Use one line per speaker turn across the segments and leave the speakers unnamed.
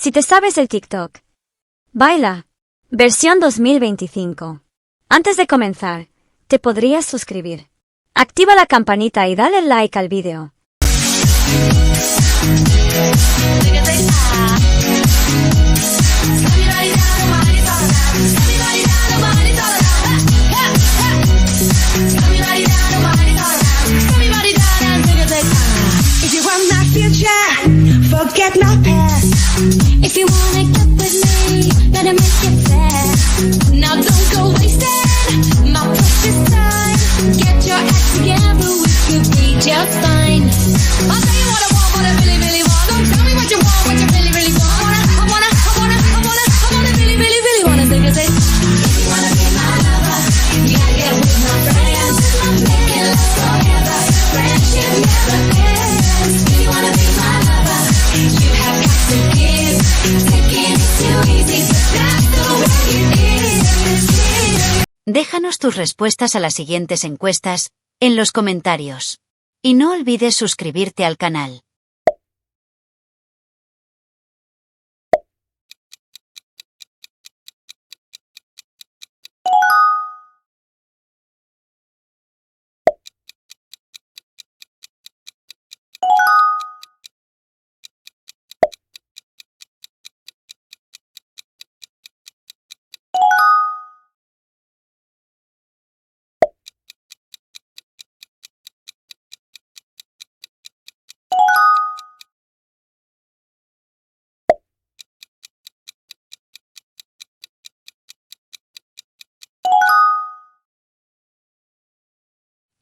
Si te sabes el TikTok. Baila. Versión 2025. Antes de comenzar, te podrías suscribir. Activa la campanita y dale like al video.
Forget my past. If you wanna get with me, better make it fast. Now don't go wasting my precious time. Get your act together, we could be just fine. I'll tell you what I want, what I really, really want. Don't tell me what you want, what you really, really want. I wanna really, really, really wanna sing it. If you wanna be my lover, you gotta get with my friends. Make it last forever. Friendship never ends. If you wanna be my lover, you have got to give. Taking it too easy, but that's the way it is.
Déjanos tus respuestas a las siguientes encuestas en los comentarios. Y no olvides suscribirte al canal.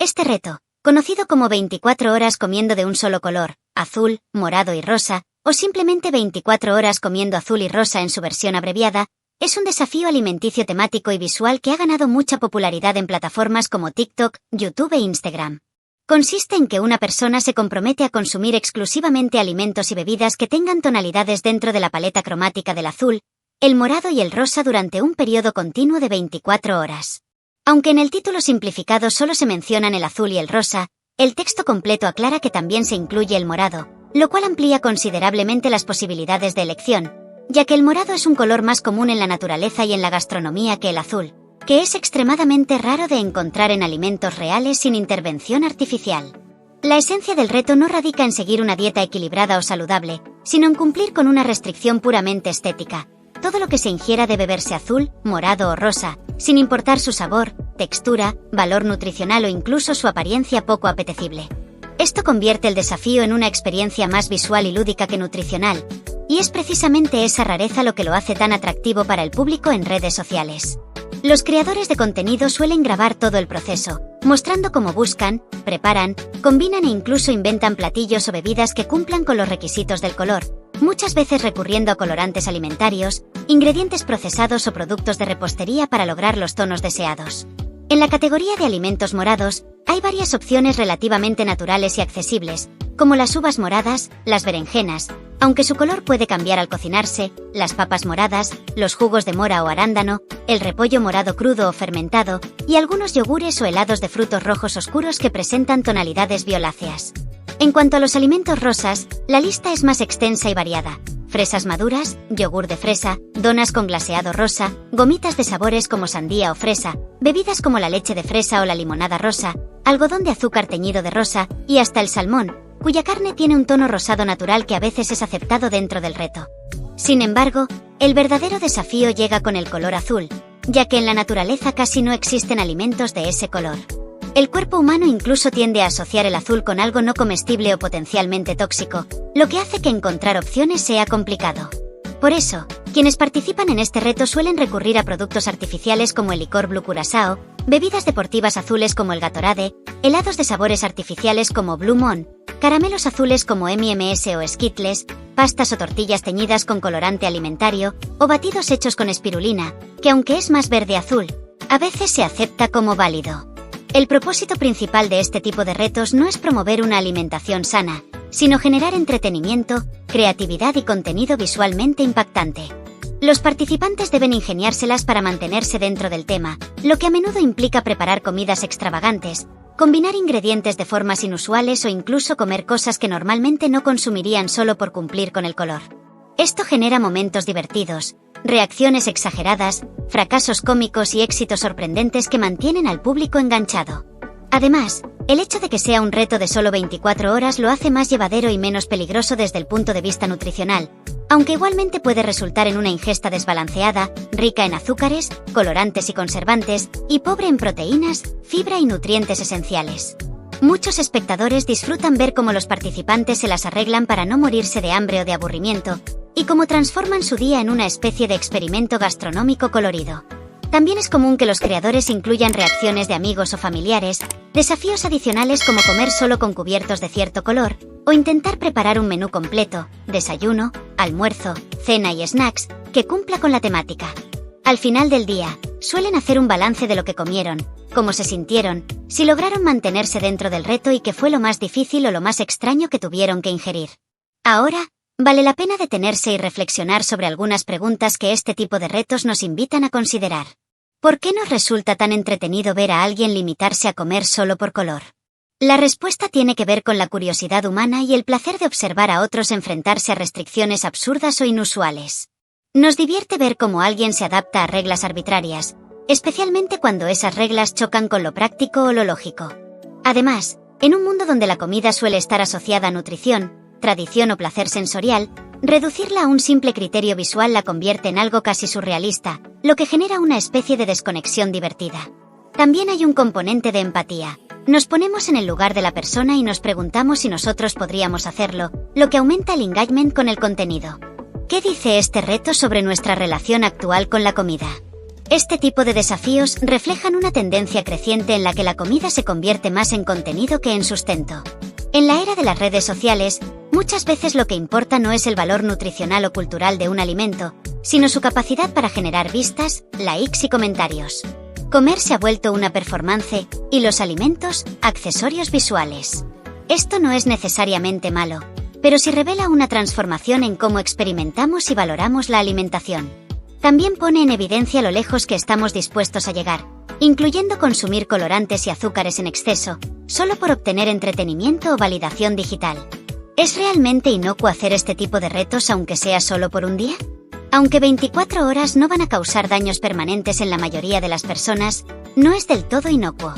Este reto, conocido como 24 horas comiendo de un solo color, azul, morado y rosa, o simplemente 24 horas comiendo azul y rosa en su versión abreviada, es un desafío alimenticio temático y visual que ha ganado mucha popularidad en plataformas como TikTok, YouTube e Instagram. Consiste en que una persona se compromete a consumir exclusivamente alimentos y bebidas que tengan tonalidades dentro de la paleta cromática del azul, el morado y el rosa durante un periodo continuo de 24 horas. Aunque en el título simplificado solo se mencionan el azul y el rosa, el texto completo aclara que también se incluye el morado, lo cual amplía considerablemente las posibilidades de elección, ya que el morado es un color más común en la naturaleza y en la gastronomía que el azul, que es extremadamente raro de encontrar en alimentos reales sin intervención artificial. La esencia del reto no radica en seguir una dieta equilibrada o saludable, sino en cumplir con una restricción puramente estética. Todo lo que se ingiera debe verse azul, morado o rosa, sin importar su sabor, textura, valor nutricional o incluso su apariencia poco apetecible. Esto convierte el desafío en una experiencia más visual y lúdica que nutricional, y es precisamente esa rareza lo que lo hace tan atractivo para el público en redes sociales. Los creadores de contenido suelen grabar todo el proceso, mostrando cómo buscan, preparan, combinan e incluso inventan platillos o bebidas que cumplan con los requisitos del color, muchas veces recurriendo a colorantes alimentarios, ingredientes procesados o productos de repostería para lograr los tonos deseados. En la categoría de alimentos morados, hay varias opciones relativamente naturales y accesibles, como las uvas moradas, las berenjenas, aunque su color puede cambiar al cocinarse, las papas moradas, los jugos de mora o arándano, el repollo morado crudo o fermentado, y algunos yogures o helados de frutos rojos oscuros que presentan tonalidades violáceas. En cuanto a los alimentos rosas, la lista es más extensa y variada. Fresas maduras, yogur de fresa, donas con glaseado rosa, gomitas de sabores como sandía o fresa, bebidas como la leche de fresa o la limonada rosa, algodón de azúcar teñido de rosa, y hasta el salmón, cuya carne tiene un tono rosado natural que a veces es aceptado dentro del reto. Sin embargo, el verdadero desafío llega con el color azul, ya que en la naturaleza casi no existen alimentos de ese color. El cuerpo humano incluso tiende a asociar el azul con algo no comestible o potencialmente tóxico, lo que hace que encontrar opciones sea complicado. Por eso, quienes participan en este reto suelen recurrir a productos artificiales como el licor Blue Curazao, bebidas deportivas azules como el Gatorade, helados de sabores artificiales como Blue Moon, caramelos azules como M&M's o Skittles, pastas o tortillas teñidas con colorante alimentario, o batidos hechos con espirulina, que aunque es más verde-azul, a veces se acepta como válido. El propósito principal de este tipo de retos no es promover una alimentación sana, sino generar entretenimiento, creatividad y contenido visualmente impactante. Los participantes deben ingeniárselas para mantenerse dentro del tema, lo que a menudo implica preparar comidas extravagantes, combinar ingredientes de formas inusuales o incluso comer cosas que normalmente no consumirían solo por cumplir con el color. Esto genera momentos divertidos, reacciones exageradas, fracasos cómicos y éxitos sorprendentes que mantienen al público enganchado. Además, el hecho de que sea un reto de solo 24 horas lo hace más llevadero y menos peligroso desde el punto de vista nutricional, aunque igualmente puede resultar en una ingesta desbalanceada, rica en azúcares, colorantes y conservantes, y pobre en proteínas, fibra y nutrientes esenciales. Muchos espectadores disfrutan ver cómo los participantes se las arreglan para no morirse de hambre o de aburrimiento, y cómo transforman su día en una especie de experimento gastronómico colorido. También es común que los creadores incluyan reacciones de amigos o familiares, desafíos adicionales como comer solo con cubiertos de cierto color, o intentar preparar un menú completo, desayuno, almuerzo, cena y snacks, que cumpla con la temática. Al final del día, suelen hacer un balance de lo que comieron, cómo se sintieron, si lograron mantenerse dentro del reto y qué fue lo más difícil o lo más extraño que tuvieron que ingerir. Ahora, vale la pena detenerse y reflexionar sobre algunas preguntas que este tipo de retos nos invitan a considerar. ¿Por qué nos resulta tan entretenido ver a alguien limitarse a comer solo por color? La respuesta tiene que ver con la curiosidad humana y el placer de observar a otros enfrentarse a restricciones absurdas o inusuales. Nos divierte ver cómo alguien se adapta a reglas arbitrarias, especialmente cuando esas reglas chocan con lo práctico o lo lógico. Además, en un mundo donde la comida suele estar asociada a nutrición, tradición o placer sensorial, reducirla a un simple criterio visual la convierte en algo casi surrealista, lo que genera una especie de desconexión divertida. También hay un componente de empatía. Nos ponemos en el lugar de la persona y nos preguntamos si nosotros podríamos hacerlo, lo que aumenta el engagement con el contenido. ¿Qué dice este reto sobre nuestra relación actual con la comida? Este tipo de desafíos reflejan una tendencia creciente en la que la comida se convierte más en contenido que en sustento. En la era de las redes sociales, muchas veces lo que importa no es el valor nutricional o cultural de un alimento, sino su capacidad para generar vistas, likes y comentarios. Comer se ha vuelto una performance, y los alimentos, accesorios visuales. Esto no es necesariamente malo, pero sí revela una transformación en cómo experimentamos y valoramos la alimentación. También pone en evidencia lo lejos que estamos dispuestos a llegar, incluyendo consumir colorantes y azúcares en exceso, solo por obtener entretenimiento o validación digital. ¿Es realmente inocuo hacer este tipo de retos aunque sea solo por un día? Aunque 24 horas no van a causar daños permanentes en la mayoría de las personas, no es del todo inocuo.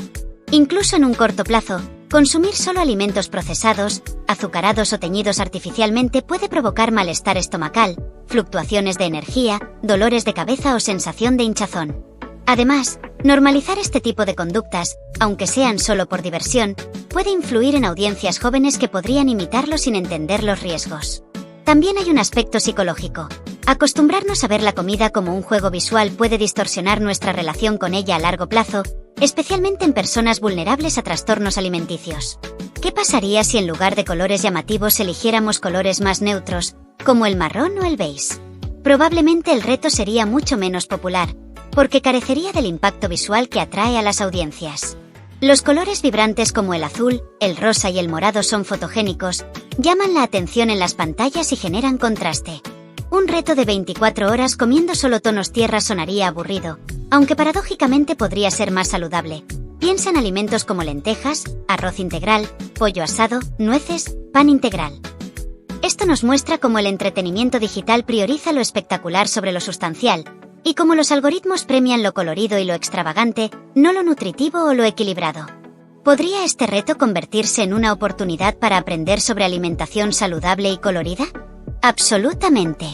Incluso en un corto plazo, consumir solo alimentos procesados, azucarados o teñidos artificialmente puede provocar malestar estomacal, fluctuaciones de energía, dolores de cabeza o sensación de hinchazón. Además, normalizar este tipo de conductas, aunque sean solo por diversión, puede influir en audiencias jóvenes que podrían imitarlo sin entender los riesgos. También hay un aspecto psicológico. Acostumbrarnos a ver la comida como un juego visual puede distorsionar nuestra relación con ella a largo plazo, especialmente en personas vulnerables a trastornos alimenticios. ¿Qué pasaría si en lugar de colores llamativos eligiéramos colores más neutros, como el marrón o el beige? Probablemente el reto sería mucho menos popular, porque carecería del impacto visual que atrae a las audiencias. Los colores vibrantes como el azul, el rosa y el morado son fotogénicos, llaman la atención en las pantallas y generan contraste. Un reto de 24 horas comiendo solo tonos tierra sonaría aburrido, aunque paradójicamente podría ser más saludable. Piensa en alimentos como lentejas, arroz integral, pollo asado, nueces, pan integral. Esto nos muestra cómo el entretenimiento digital prioriza lo espectacular sobre lo sustancial, y cómo los algoritmos premian lo colorido y lo extravagante, no lo nutritivo o lo equilibrado. ¿Podría este reto convertirse en una oportunidad para aprender sobre alimentación saludable y colorida? Absolutamente.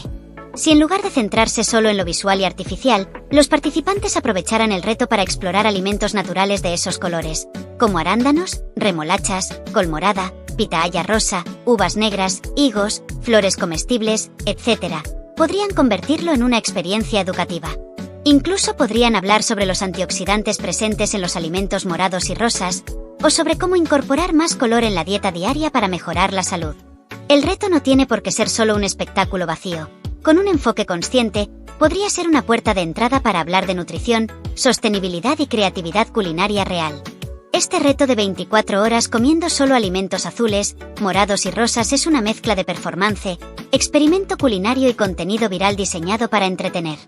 Si en lugar de centrarse solo en lo visual y artificial, los participantes aprovecharan el reto para explorar alimentos naturales de esos colores, como arándanos, remolachas, col morada, pitahaya rosa, uvas negras, higos, flores comestibles, etc., podrían convertirlo en una experiencia educativa. Incluso podrían hablar sobre los antioxidantes presentes en los alimentos morados y rosas, o sobre cómo incorporar más color en la dieta diaria para mejorar la salud. El reto no tiene por qué ser solo un espectáculo vacío. Con un enfoque consciente, podría ser una puerta de entrada para hablar de nutrición, sostenibilidad y creatividad culinaria real. Este reto de 24 horas comiendo solo alimentos azules, morados y rosas es una mezcla de performance, experimento culinario y contenido viral diseñado para entretener.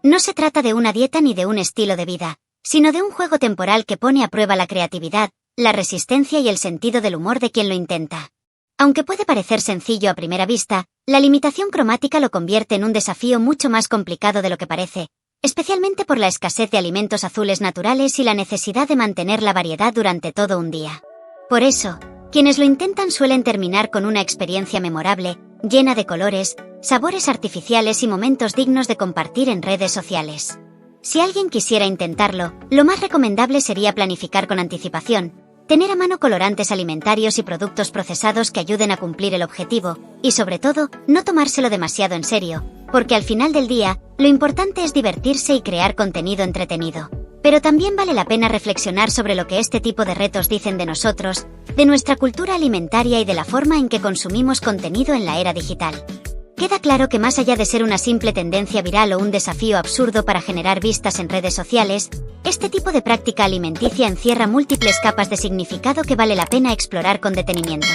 No se trata de una dieta ni de un estilo de vida, sino de un juego temporal que pone a prueba la creatividad, la resistencia y el sentido del humor de quien lo intenta. Aunque puede parecer sencillo a primera vista, la limitación cromática lo convierte en un desafío mucho más complicado de lo que parece, especialmente por la escasez de alimentos azules naturales y la necesidad de mantener la variedad durante todo un día. Por eso, quienes lo intentan suelen terminar con una experiencia memorable, llena de colores, sabores artificiales y momentos dignos de compartir en redes sociales. Si alguien quisiera intentarlo, lo más recomendable sería planificar con anticipación, tener a mano colorantes alimentarios y productos procesados que ayuden a cumplir el objetivo, y sobre todo, no tomárselo demasiado en serio, porque al final del día, lo importante es divertirse y crear contenido entretenido. Pero también vale la pena reflexionar sobre lo que este tipo de retos dicen de nosotros, de nuestra cultura alimentaria y de la forma en que consumimos contenido en la era digital. Queda claro que más allá de ser una simple tendencia viral o un desafío absurdo para generar vistas en redes sociales, este tipo de práctica alimenticia encierra múltiples capas de significado que vale la pena explorar con detenimiento.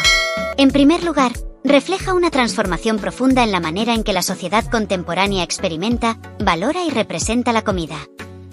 En primer lugar, refleja una transformación profunda en la manera en que la sociedad contemporánea experimenta, valora y representa la comida.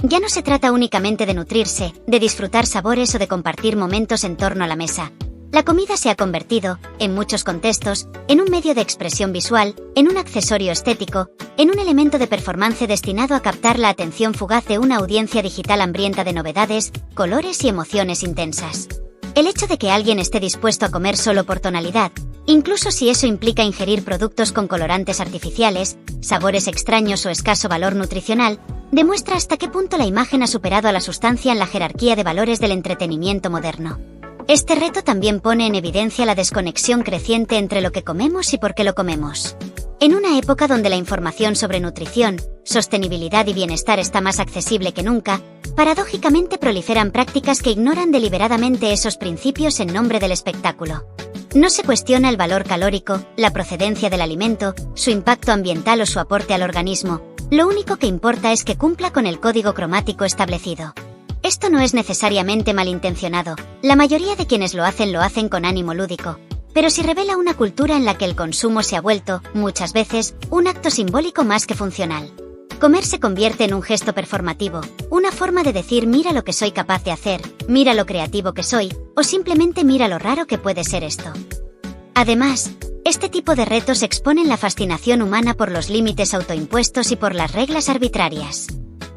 Ya no se trata únicamente de nutrirse, de disfrutar sabores o de compartir momentos en torno a la mesa. La comida se ha convertido, en muchos contextos, en un medio de expresión visual, en un accesorio estético, en un elemento de performance destinado a captar la atención fugaz de una audiencia digital hambrienta de novedades, colores y emociones intensas. El hecho de que alguien esté dispuesto a comer solo por tonalidad, incluso si eso implica ingerir productos con colorantes artificiales, sabores extraños o escaso valor nutricional, demuestra hasta qué punto la imagen ha superado a la sustancia en la jerarquía de valores del entretenimiento moderno. Este reto también pone en evidencia la desconexión creciente entre lo que comemos y por qué lo comemos. En una época donde la información sobre nutrición, sostenibilidad y bienestar está más accesible que nunca, paradójicamente proliferan prácticas que ignoran deliberadamente esos principios en nombre del espectáculo. No se cuestiona el valor calórico, la procedencia del alimento, su impacto ambiental o su aporte al organismo. Lo único que importa es que cumpla con el código cromático establecido. Esto no es necesariamente malintencionado, la mayoría de quienes lo hacen con ánimo lúdico, pero sí revela una cultura en la que el consumo se ha vuelto, muchas veces, un acto simbólico más que funcional. Comer se convierte en un gesto performativo, una forma de decir mira lo que soy capaz de hacer, mira lo creativo que soy, o simplemente mira lo raro que puede ser esto. Además, este tipo de retos exponen la fascinación humana por los límites autoimpuestos y por las reglas arbitrarias.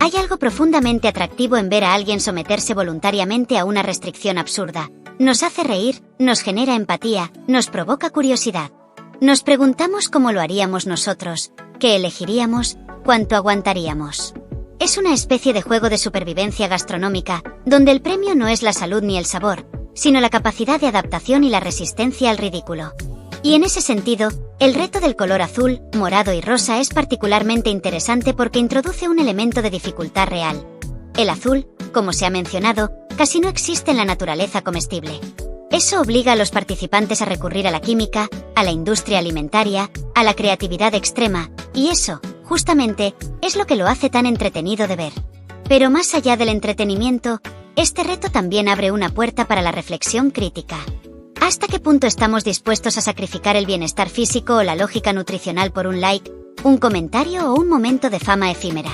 Hay algo profundamente atractivo en ver a alguien someterse voluntariamente a una restricción absurda. Nos hace reír, nos genera empatía, nos provoca curiosidad. Nos preguntamos cómo lo haríamos nosotros, qué elegiríamos, cuánto aguantaríamos. Es una especie de juego de supervivencia gastronómica, donde el premio no es la salud ni el sabor, sino la capacidad de adaptación y la resistencia al ridículo. Y en ese sentido, el reto del color azul, morado y rosa es particularmente interesante porque introduce un elemento de dificultad real. El azul, como se ha mencionado, casi no existe en la naturaleza comestible. Eso obliga a los participantes a recurrir a la química, a la industria alimentaria, a la creatividad extrema, y eso, justamente, es lo que lo hace tan entretenido de ver. Pero más allá del entretenimiento, este reto también abre una puerta para la reflexión crítica. ¿Hasta qué punto estamos dispuestos a sacrificar el bienestar físico o la lógica nutricional por un like, un comentario o un momento de fama efímera?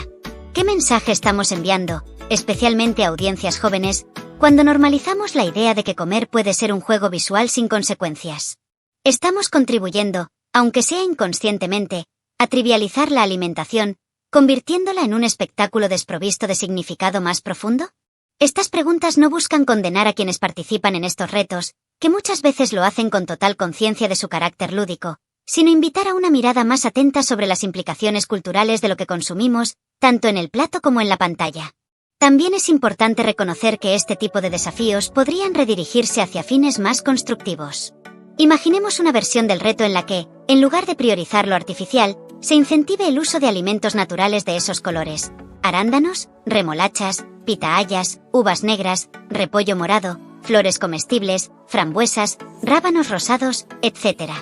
¿Qué mensaje estamos enviando, especialmente a audiencias jóvenes, cuando normalizamos la idea de que comer puede ser un juego visual sin consecuencias? Estamos contribuyendo, aunque sea inconscientemente, a trivializar la alimentación, convirtiéndola en un espectáculo desprovisto de significado más profundo. Estas preguntas no buscan condenar a quienes participan en estos retos, que muchas veces lo hacen con total conciencia de su carácter lúdico, sino invitar a una mirada más atenta sobre las implicaciones culturales de lo que consumimos, tanto en el plato como en la pantalla. También es importante reconocer que este tipo de desafíos podrían redirigirse hacia fines más constructivos. Imaginemos una versión del reto en la que, en lugar de priorizar lo artificial, se incentive el uso de alimentos naturales de esos colores: arándanos, remolachas, pitahayas, uvas negras, repollo morado, flores comestibles, frambuesas, rábanos rosados, etc.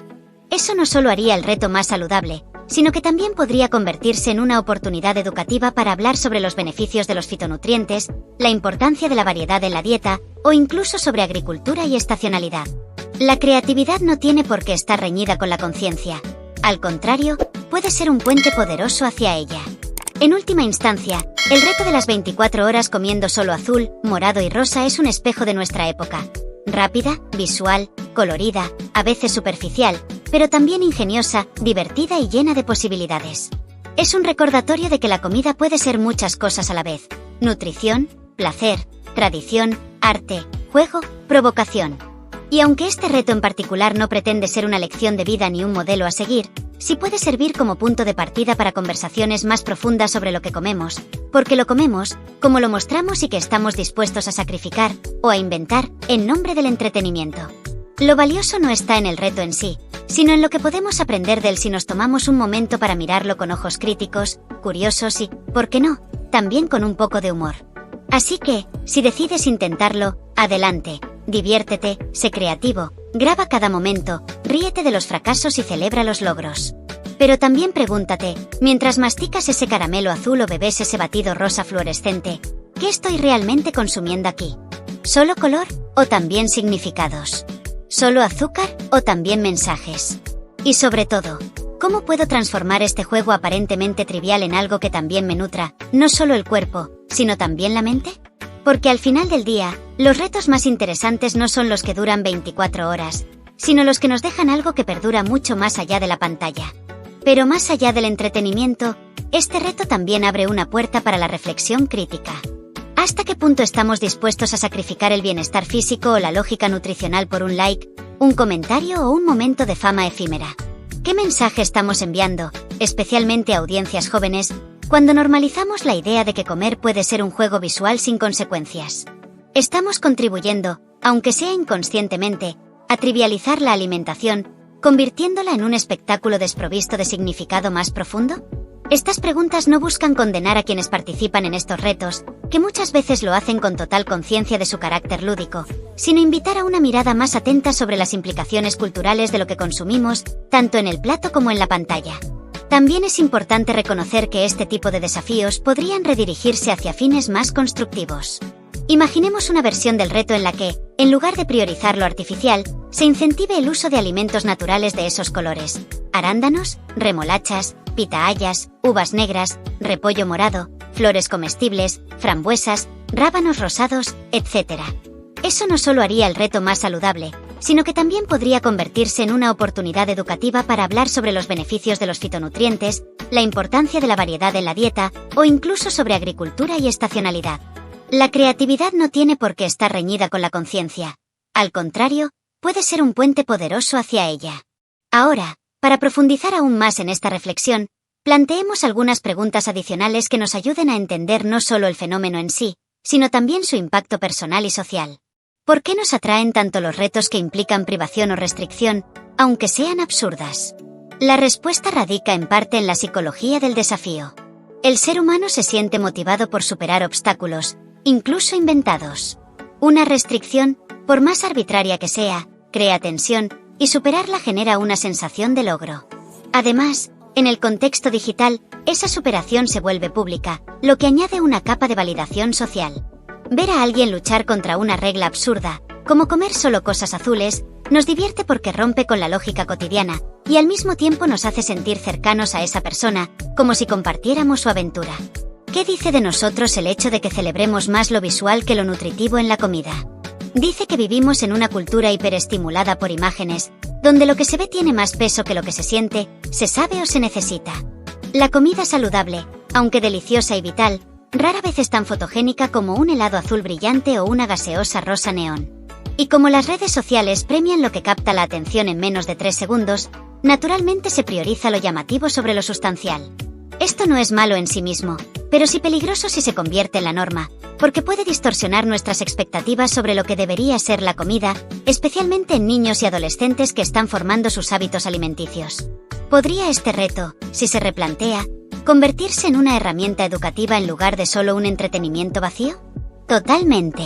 Eso no solo haría el reto más saludable, sino que también podría convertirse en una oportunidad educativa para hablar sobre los beneficios de los fitonutrientes, la importancia de la variedad en la dieta, o incluso sobre agricultura y estacionalidad. La creatividad no tiene por qué estar reñida con la conciencia. Al contrario, puede ser un puente poderoso hacia ella. En última instancia, el reto de las 24 horas comiendo solo azul, morado y rosa es un espejo de nuestra época. rápida, visual, colorida, a veces superficial, pero también ingeniosa, divertida y llena de posibilidades. Es un recordatorio de que la comida puede ser muchas cosas a la vez: nutrición, placer, tradición, arte, juego, provocación. Y aunque este reto en particular no pretende ser una lección de vida ni un modelo a seguir, sí puede servir como punto de partida para conversaciones más profundas sobre lo que comemos, porque lo comemos, como lo mostramos y que estamos dispuestos a sacrificar o a inventar en nombre del entretenimiento. Lo valioso no está en el reto en sí, sino en lo que podemos aprender de él si nos tomamos un momento para mirarlo con ojos críticos, curiosos y, ¿por qué no?, también con un poco de humor. Así que, si decides intentarlo, adelante, diviértete, sé creativo, graba cada momento, ríete de los fracasos y celebra los logros. Pero también pregúntate, mientras masticas ese caramelo azul o bebes ese batido rosa fluorescente, ¿qué estoy realmente consumiendo aquí? ¿Solo color o también significados? ¿Solo azúcar o también mensajes? Y sobre todo, ¿cómo puedo transformar este juego aparentemente trivial en algo que también me nutra, no solo el cuerpo, sino también la mente? Porque al final del día, los retos más interesantes no son los que duran 24 horas, sino los que nos dejan algo que perdura mucho más allá de la pantalla. Pero más allá del entretenimiento, este reto también abre una puerta para la reflexión crítica. ¿Hasta qué punto estamos dispuestos a sacrificar el bienestar físico o la lógica nutricional por un like, un comentario o un momento de fama efímera? ¿Qué mensaje estamos enviando, especialmente a audiencias jóvenes, cuando normalizamos la idea de que comer puede ser un juego visual sin consecuencias? ¿Estamos contribuyendo, aunque sea inconscientemente, a trivializar la alimentación, convirtiéndola en un espectáculo desprovisto de significado más profundo? Estas preguntas no buscan condenar a quienes participan en estos retos, que muchas veces lo hacen con total conciencia de su carácter lúdico, sino invitar a una mirada más atenta sobre las implicaciones culturales de lo que consumimos, tanto en el plato como en la pantalla. También es importante reconocer que este tipo de desafíos podrían redirigirse hacia fines más constructivos. Imaginemos una versión del reto en la que, en lugar de priorizar lo artificial, se incentive el uso de alimentos naturales de esos colores: arándanos, remolachas, pitahayas, uvas negras, repollo morado, flores comestibles, frambuesas, rábanos rosados, etc. Eso no solo haría el reto más saludable, sino que también podría convertirse en una oportunidad educativa para hablar sobre los beneficios de los fitonutrientes, la importancia de la variedad en la dieta, o incluso sobre agricultura y estacionalidad. La creatividad no tiene por qué estar reñida con la conciencia. Al contrario, puede ser un puente poderoso hacia ella. Ahora, para profundizar aún más en esta reflexión, planteemos algunas preguntas adicionales que nos ayuden a entender no solo el fenómeno en sí, sino también su impacto personal y social. ¿Por qué nos atraen tanto los retos que implican privación o restricción, aunque sean absurdas? La respuesta radica en parte en la psicología del desafío. El ser humano se siente motivado por superar obstáculos, incluso inventados. Una restricción, por más arbitraria que sea, crea tensión, y superarla genera una sensación de logro. Además, en el contexto digital, esa superación se vuelve pública, lo que añade una capa de validación social. Ver a alguien luchar contra una regla absurda, como comer solo cosas azules, nos divierte porque rompe con la lógica cotidiana, y al mismo tiempo nos hace sentir cercanos a esa persona, como si compartiéramos su aventura. ¿Qué dice de nosotros el hecho de que celebremos más lo visual que lo nutritivo en la comida? Dice que vivimos en una cultura hiperestimulada por imágenes, donde lo que se ve tiene más peso que lo que se siente, se sabe o se necesita. La comida saludable, aunque deliciosa y vital, rara vez es tan fotogénica como un helado azul brillante o una gaseosa rosa neón. Y como las redes sociales premian lo que capta la atención en menos de 3 segundos, naturalmente se prioriza lo llamativo sobre lo sustancial. Esto no es malo en sí mismo, pero sí peligroso si se convierte en la norma, porque puede distorsionar nuestras expectativas sobre lo que debería ser la comida, especialmente en niños y adolescentes que están formando sus hábitos alimenticios. ¿Podría este reto, si se replantea, convertirse en una herramienta educativa en lugar de solo un entretenimiento vacío? Totalmente.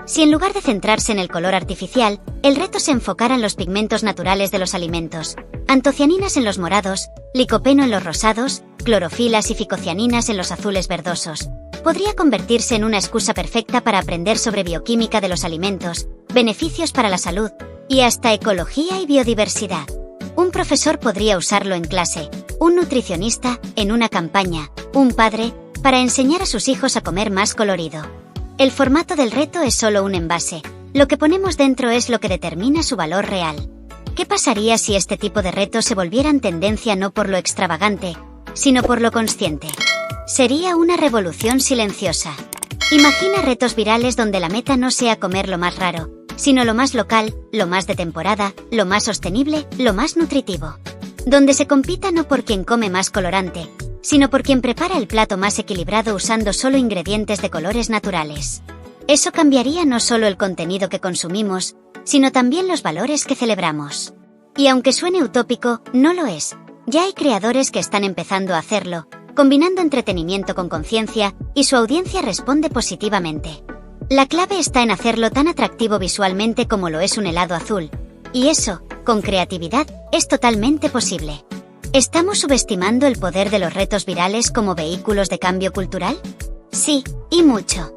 Si en lugar de centrarse en el color artificial, el reto se enfocara en los pigmentos naturales de los alimentos, antocianinas en los morados, licopeno en los rosados, clorofilas y ficocianinas en los azules verdosos, podría convertirse en una excusa perfecta para aprender sobre bioquímica de los alimentos, beneficios para la salud, y hasta ecología y biodiversidad. Un profesor podría usarlo en clase, un nutricionista, en una campaña, un padre, para enseñar a sus hijos a comer más colorido. El formato del reto es solo un envase. Lo que ponemos dentro es lo que determina su valor real. ¿Qué pasaría si este tipo de retos se volvieran tendencia no por lo extravagante, sino por lo consciente? Sería una revolución silenciosa. Imagina retos virales donde la meta no sea comer lo más raro, sino lo más local, lo más de temporada, lo más sostenible, lo más nutritivo. Donde se compita no por quien come más colorante, sino por quien prepara el plato más equilibrado usando solo ingredientes de colores naturales. Eso cambiaría no solo el contenido que consumimos, sino también los valores que celebramos. Y aunque suene utópico, no lo es. Ya hay creadores que están empezando a hacerlo, combinando entretenimiento con conciencia, y su audiencia responde positivamente. La clave está en hacerlo tan atractivo visualmente como lo es un helado azul. Y eso, con creatividad, es totalmente posible. ¿Estamos subestimando el poder de los retos virales como vehículos de cambio cultural? Sí, y mucho.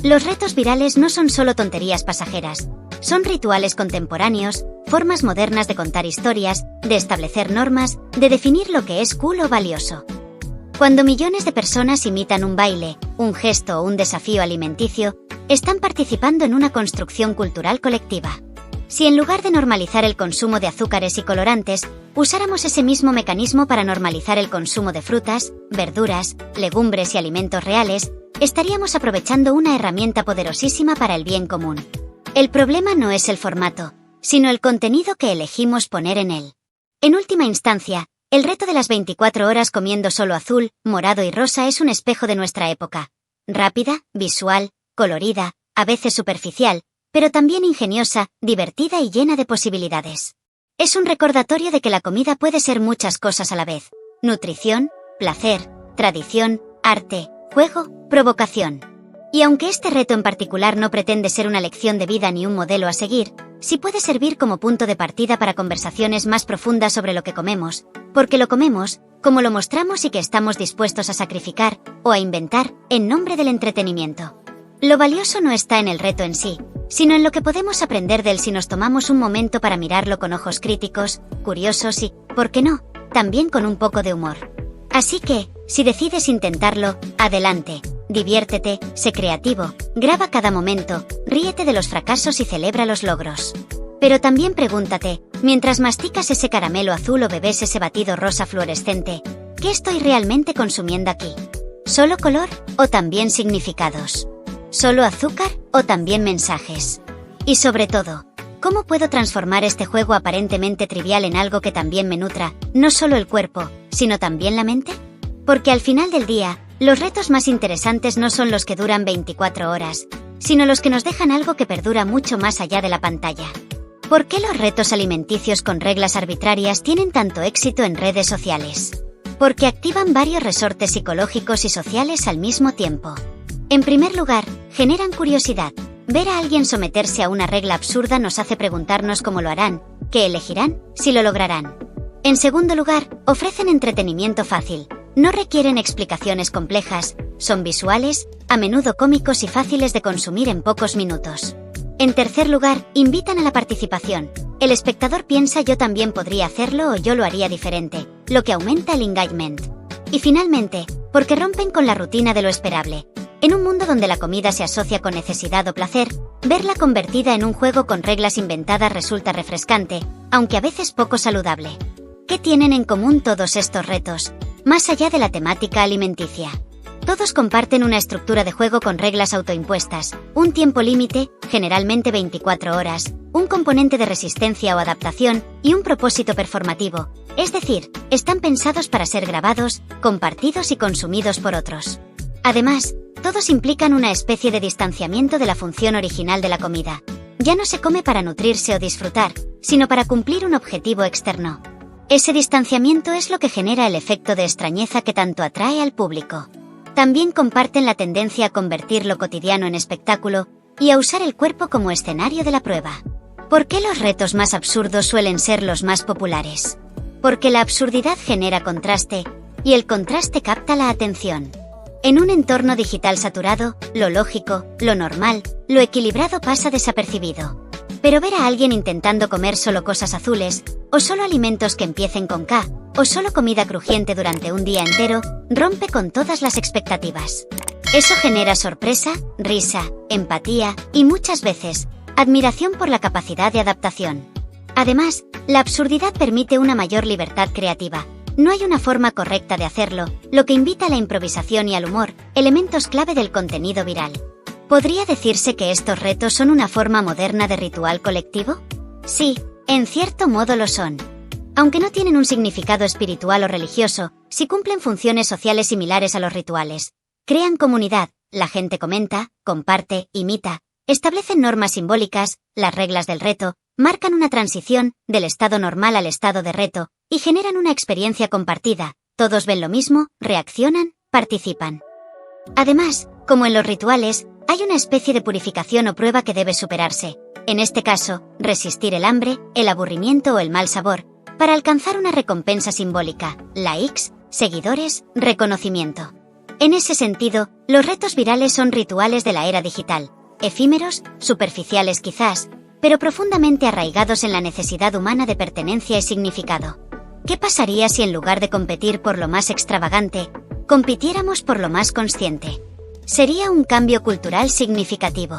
Los retos virales no son solo tonterías pasajeras. Son rituales contemporáneos, formas modernas de contar historias, de establecer normas, de definir lo que es cool o valioso. Cuando millones de personas imitan un baile, un gesto o un desafío alimenticio, están participando en una construcción cultural colectiva. Si en lugar de normalizar el consumo de azúcares y colorantes, usáramos ese mismo mecanismo para normalizar el consumo de frutas, verduras, legumbres y alimentos reales, estaríamos aprovechando una herramienta poderosísima para el bien común. El problema no es el formato, sino el contenido que elegimos poner en él. En última instancia, el reto de las 24 horas comiendo solo azul, morado y rosa es un espejo de nuestra época. Rápida, visual, colorida, a veces superficial, pero también ingeniosa, divertida y llena de posibilidades. Es un recordatorio de que la comida puede ser muchas cosas a la vez: nutrición, placer, tradición, arte, juego, provocación. Y aunque este reto en particular no pretende ser una lección de vida ni un modelo a seguir, sí puede servir como punto de partida para conversaciones más profundas sobre lo que comemos, porque lo comemos, como lo mostramos y que estamos dispuestos a sacrificar, o a inventar, en nombre del entretenimiento. Lo valioso no está en el reto en sí, sino en lo que podemos aprender de él si nos tomamos un momento para mirarlo con ojos críticos, curiosos y, ¿por qué no?, también con un poco de humor. Así que, si decides intentarlo, adelante. Diviértete, sé creativo, graba cada momento, ríete de los fracasos y celebra los logros. Pero también pregúntate, mientras masticas ese caramelo azul o bebes ese batido rosa fluorescente, ¿qué estoy realmente consumiendo aquí? ¿Solo color o también significados? ¿Solo azúcar o también mensajes? Y sobre todo, ¿cómo puedo transformar este juego aparentemente trivial en algo que también me nutra, no solo el cuerpo, sino también la mente? Porque al final del día, los retos más interesantes no son los que duran 24 horas, sino los que nos dejan algo que perdura mucho más allá de la pantalla. ¿Por qué los retos alimenticios con reglas arbitrarias tienen tanto éxito en redes sociales? Porque activan varios resortes psicológicos y sociales al mismo tiempo. En primer lugar, generan curiosidad. Ver a alguien someterse a una regla absurda nos hace preguntarnos cómo lo harán, qué elegirán, si lo lograrán. En segundo lugar, ofrecen entretenimiento fácil. No requieren explicaciones complejas, son visuales, a menudo cómicos y fáciles de consumir en pocos minutos. En tercer lugar, invitan a la participación. El espectador piensa yo también podría hacerlo o yo lo haría diferente, lo que aumenta el engagement. Y finalmente, porque rompen con la rutina de lo esperable. En un mundo donde la comida se asocia con necesidad o placer, verla convertida en un juego con reglas inventadas resulta refrescante, aunque a veces poco saludable. ¿Qué tienen en común todos estos retos, más allá de la temática alimenticia? Todos comparten una estructura de juego con reglas autoimpuestas, un tiempo límite, generalmente 24 horas, un componente de resistencia o adaptación, y un propósito performativo, es decir, están pensados para ser grabados, compartidos y consumidos por otros. Además, todos implican una especie de distanciamiento de la función original de la comida. Ya no se come para nutrirse o disfrutar, sino para cumplir un objetivo externo. Ese distanciamiento es lo que genera el efecto de extrañeza que tanto atrae al público. También comparten la tendencia a convertir lo cotidiano en espectáculo y a usar el cuerpo como escenario de la prueba. ¿Por qué los retos más absurdos suelen ser los más populares? Porque la absurdidad genera contraste, y el contraste capta la atención. En un entorno digital saturado, lo lógico, lo normal, lo equilibrado pasa desapercibido. Pero ver a alguien intentando comer solo cosas azules, o solo alimentos que empiecen con K, o solo comida crujiente durante un día entero, rompe con todas las expectativas. Eso genera sorpresa, risa, empatía y muchas veces, admiración por la capacidad de adaptación. Además, la absurdidad permite una mayor libertad creativa. No hay una forma correcta de hacerlo, lo que invita a la improvisación y al humor, elementos clave del contenido viral. ¿Podría decirse que estos retos son una forma moderna de ritual colectivo? Sí, en cierto modo lo son. Aunque no tienen un significado espiritual o religioso, sí cumplen funciones sociales similares a los rituales. Crean comunidad, la gente comenta, comparte, imita, establecen normas simbólicas, las reglas del reto, marcan una transición del estado normal al estado de reto, y generan una experiencia compartida. Todos ven lo mismo, reaccionan, participan. Además, como en los rituales, hay una especie de purificación o prueba que debe superarse. En este caso, resistir el hambre, el aburrimiento o el mal sabor, para alcanzar una recompensa simbólica, likes, seguidores, reconocimiento. En ese sentido, los retos virales son rituales de la era digital, efímeros, superficiales quizás, pero profundamente arraigados en la necesidad humana de pertenencia y significado. ¿Qué pasaría si en lugar de competir por lo más extravagante, compitiéramos por lo más consciente? Sería un cambio cultural significativo.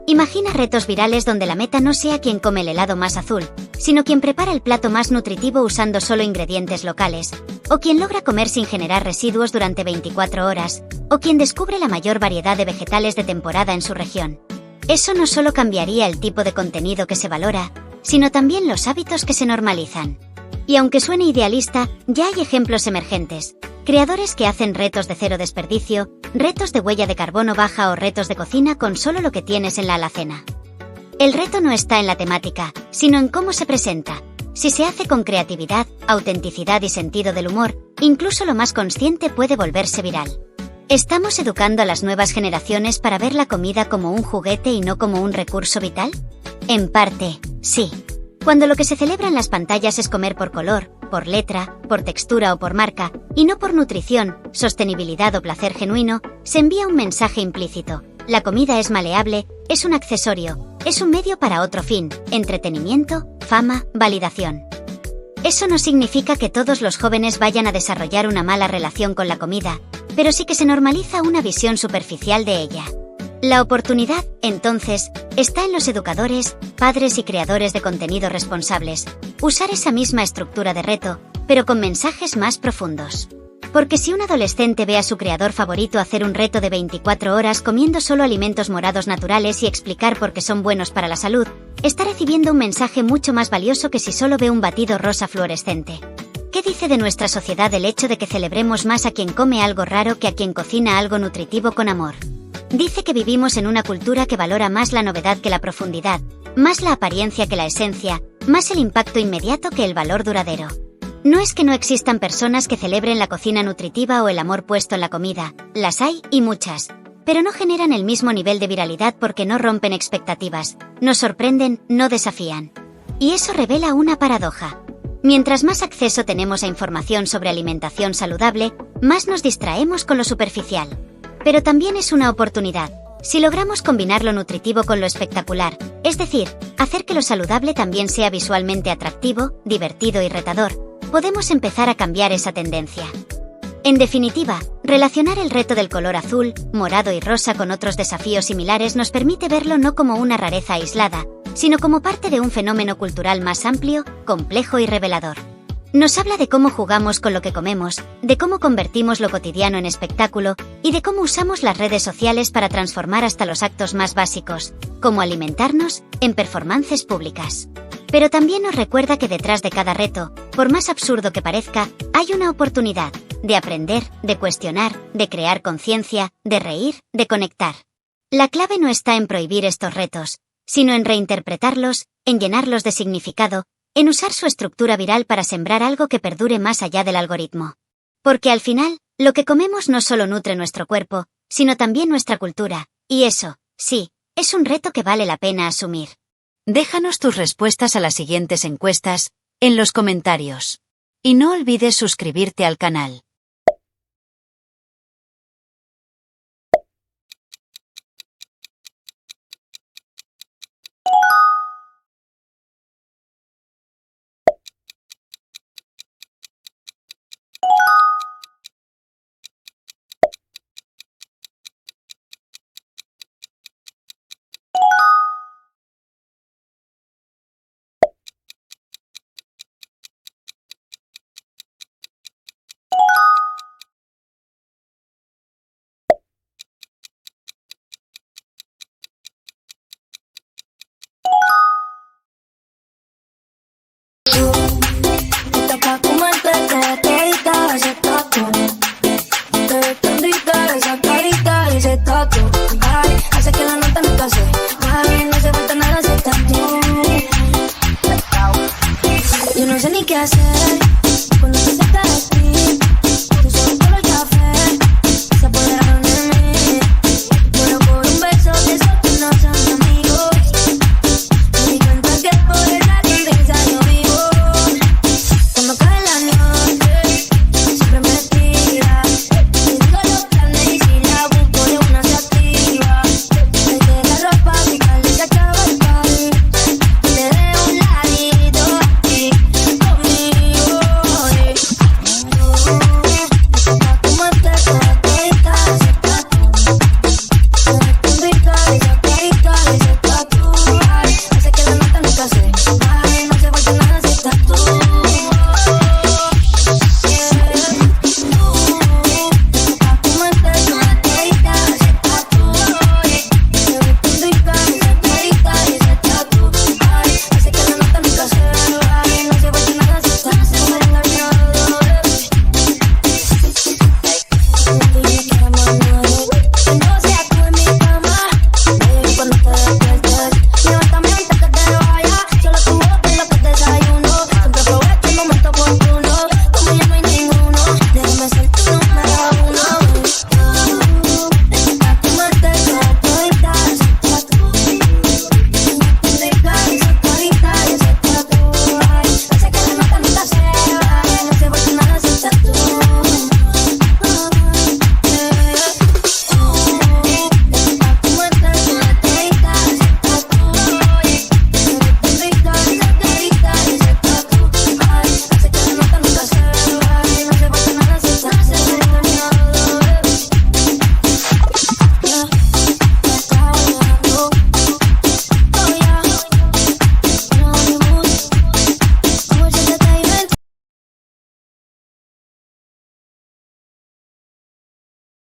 Imagina retos virales donde la meta no sea quien come el helado más azul, sino quien prepara el plato más nutritivo usando solo ingredientes locales, o quien logra comer sin generar residuos durante 24 horas, o quien descubre la mayor variedad de vegetales de temporada en su región. Eso no solo cambiaría el tipo de contenido que se valora, sino también los hábitos que se normalizan. Y aunque suene idealista, ya hay ejemplos emergentes. Creadores que hacen retos de cero desperdicio, retos de huella de carbono baja o retos de cocina con solo lo que tienes en la alacena. El reto no está en la temática, sino en cómo se presenta. Si se hace con creatividad, autenticidad y sentido del humor, incluso lo más consciente puede volverse viral. ¿Estamos educando a las nuevas generaciones para ver la comida como un juguete y no como un recurso vital? En parte, sí. Cuando lo que se celebra en las pantallas es comer por color, por letra, por textura o por marca, y no por nutrición, sostenibilidad o placer genuino, se envía un mensaje implícito. La comida es maleable, es un accesorio, es un medio para otro fin, entretenimiento, fama, validación. Eso no significa que todos los jóvenes vayan a desarrollar una mala relación con la comida, pero sí que se normaliza una visión superficial de ella. La oportunidad, entonces, está en los educadores, padres y creadores de contenido responsables, usar esa misma estructura de reto, pero con mensajes más profundos. Porque si un adolescente ve a su creador favorito hacer un reto de 24 horas comiendo solo alimentos morados naturales y explicar por qué son buenos para la salud, está recibiendo un mensaje mucho más valioso que si solo ve un batido rosa fluorescente. ¿Qué dice de nuestra sociedad el hecho de que celebremos más a quien come algo raro que a quien cocina algo nutritivo con amor? Dice que vivimos en una cultura que valora más la novedad que la profundidad, más la apariencia que la esencia, más el impacto inmediato que el valor duradero. No es que no existan personas que celebren la cocina nutritiva o el amor puesto en la comida, las hay y muchas, pero no generan el mismo nivel de viralidad porque no rompen expectativas, no sorprenden, no desafían. Y eso revela una paradoja. Mientras más acceso tenemos a información sobre alimentación saludable, más nos distraemos con lo superficial. Pero también es una oportunidad, si logramos combinar lo nutritivo con lo espectacular, es decir, hacer que lo saludable también sea visualmente atractivo, divertido y retador, podemos empezar a cambiar esa tendencia. En definitiva, relacionar el reto del color azul, morado y rosa con otros desafíos similares nos permite verlo no como una rareza aislada, sino como parte de un fenómeno cultural más amplio, complejo y revelador. Nos habla de cómo jugamos con lo que comemos, de cómo convertimos lo cotidiano en espectáculo, y de cómo usamos las redes sociales para transformar hasta los actos más básicos, como alimentarnos, en performances públicas. Pero también nos recuerda que detrás de cada reto, por más absurdo que parezca, hay una oportunidad, de aprender, de cuestionar, de crear conciencia, de reír, de conectar. La clave no está en prohibir estos retos, sino en reinterpretarlos, en llenarlos de significado, en usar su estructura viral para sembrar algo que perdure más allá del algoritmo. Porque al final, lo que comemos no solo nutre nuestro cuerpo, sino también nuestra cultura, y eso, sí, es un reto que vale la pena asumir.
Déjanos tus respuestas a las siguientes encuestas en los comentarios. Y no olvides suscribirte al canal.
Bye.